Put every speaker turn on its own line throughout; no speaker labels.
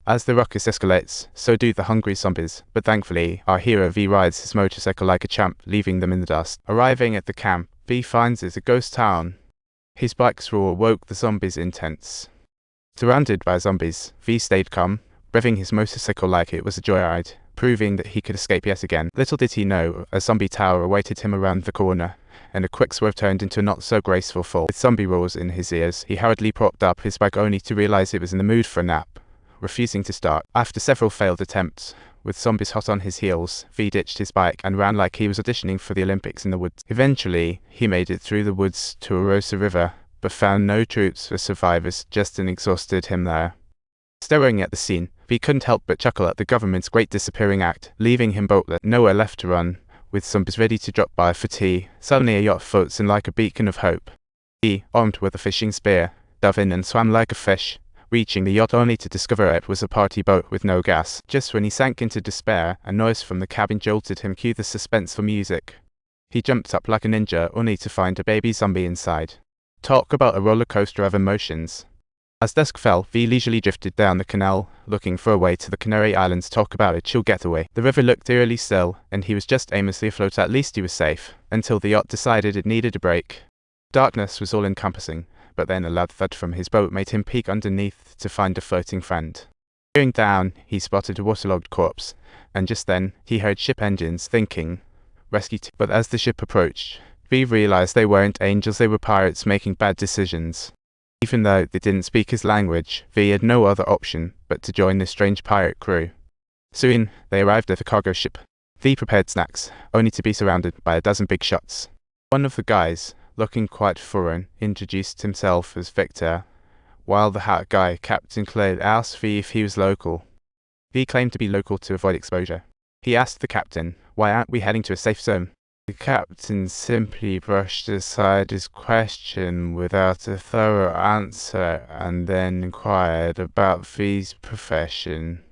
As the ruckus escalates, so do the hungry zombies, but thankfully, our hero V rides his motorcycle like a champ, leaving them in the dust. Arriving at the camp, V finds it's a ghost town. His bike's roar woke the zombies' intense. Surrounded by zombies, V stayed calm, revving his motorcycle like it was a joyride, proving that he could escape yet again. Little did he know, a zombie tower awaited him around the corner, and a quick swerve turned into a not-so-graceful fall. With zombie roars in his ears, he hurriedly propped up his bike only to realize it was in the mood for a nap, refusing to start. After several failed attempts, with zombies hot on his heels, V ditched his bike and ran like he was auditioning for the Olympics in the woods. Eventually, he made it through the woods to Arosa River, but found no troops or survivors, just exhausted him there. Staring at the scene, V couldn't help but chuckle at the government's great disappearing act, leaving him boatless, nowhere left to run, with zombies ready to drop by for tea. Suddenly a yacht floats in like a beacon of hope. V, armed with a fishing spear, dove in and swam like a fish, reaching the yacht only to discover it was a party boat with no gas. Just when he sank into despair, a noise from the cabin jolted him. Cue the suspenseful music. He jumped up like a ninja, only to find a baby zombie inside. Talk about a roller coaster of emotions. As dusk fell, V leisurely drifted down the canal, looking for a way to the Canary Islands. Talk about a chill getaway. The river looked eerily still, and he was just aimlessly afloat. At least he was safe, until the yacht decided it needed a break. Darkness was all-encompassing, but then a loud thud from his boat made him peek underneath to find a floating friend. Peering down, he spotted a waterlogged corpse, and just then, he heard ship engines, thinking, rescue team. But as the ship approached, V realized they weren't angels, they were pirates making bad decisions. Even though they didn't speak his language, V had no other option but to join this strange pirate crew. Soon, they arrived at the cargo ship. V prepared snacks, only to be surrounded by a dozen big shots. One of the guys, looking quite foreign, introduced himself as Victor, while the hat guy, Captain Clay, asked V if he was local. V claimed to be local to avoid exposure. He asked the captain, "Why aren't we heading to a safe zone?" The captain simply brushed aside his question without a thorough answer and then inquired about V's profession.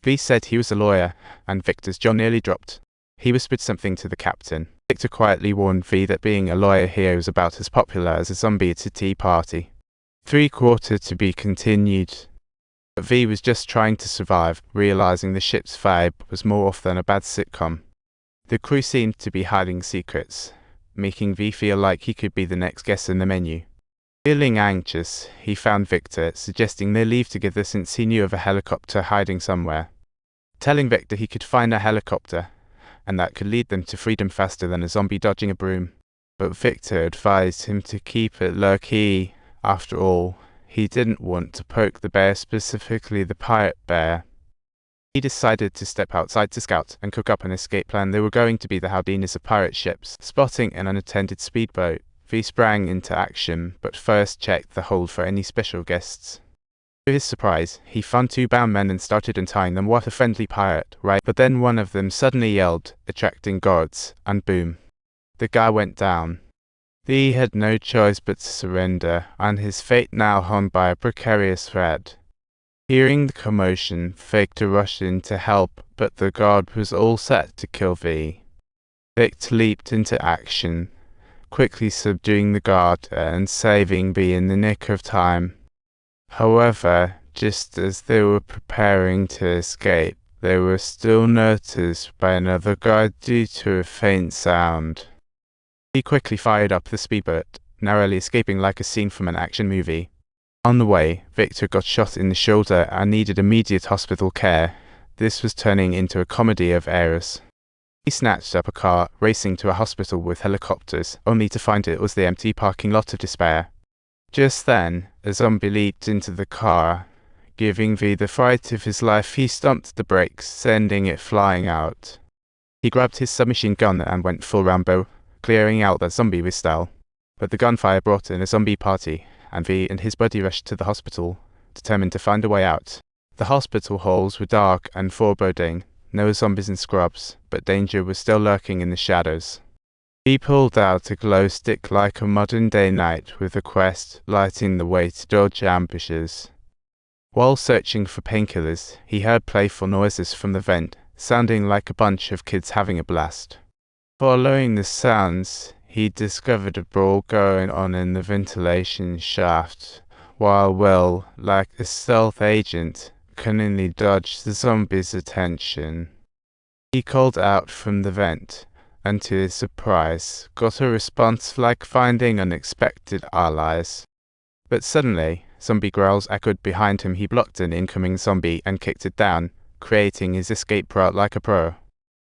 V said he was a lawyer, and Victor's jaw nearly dropped. He whispered something to the captain. Victor quietly warned V that being a lawyer here was about as popular as a zombie at a tea party. 3/4 to be continued. But V was just trying to survive, realizing the ship's vibe was more off than a bad sitcom. The crew seemed to be hiding secrets, making V feel like he could be the next guest in the menu. Feeling anxious, he found Victor, suggesting they leave together since he knew of a helicopter hiding somewhere. Telling Victor he could find a helicopter, and that could lead them to freedom faster than a zombie dodging a broom. But Victor advised him to keep it low-key. After all, he didn't want to poke the bear, specifically the pirate bear. He decided to step outside to scout and cook up an escape plan. They were going to be the Houdinis of pirate ships. Spotting an unattended speedboat, V sprang into action, but first checked the hold for any special guests. To his surprise, he found 2 bound men and started untying them. What a friendly pirate, right? But then one of them suddenly yelled, attracting guards, and boom. The guy went down. V had no choice but to surrender, and his fate now hung by a precarious thread. Hearing the commotion, Victor rushed in to help, but the guard was all set to kill V. Victor leaped into action, quickly subduing the guard and saving V in the nick of time. However, just as they were preparing to escape, they were still noticed by another guard due to a faint sound. He quickly fired up the speedboat, narrowly escaping like a scene from an action movie. On the way, Victor got shot in the shoulder and needed immediate hospital care. This was turning into a comedy of errors. He snatched up a car, racing to a hospital with helicopters, only to find it was the empty parking lot of despair. Just then, a zombie leaped into the car, giving V the fright of his life. He stomped the brakes, sending it flying out. He grabbed his submachine gun and went full Rambo, clearing out that zombie with style. But the gunfire brought in a zombie party, and V and his buddy rushed to the hospital, determined to find a way out. The hospital halls were dark and foreboding, no zombies and scrubs, but danger was still lurking in the shadows. He pulled out a glow stick like a modern-day knight with a quest, lighting the way to dodge ambushes. While searching for painkillers, he heard playful noises from the vent, sounding like a bunch of kids having a blast. Following the sounds, he discovered a brawl going on in the ventilation shaft, while Will, like a stealth agent, cunningly dodged the zombie's attention. He called out from the vent, and to his surprise, got a response like finding unexpected allies. But suddenly, zombie growls echoed behind him. He blocked an incoming zombie and kicked it down, creating his escape route like a pro.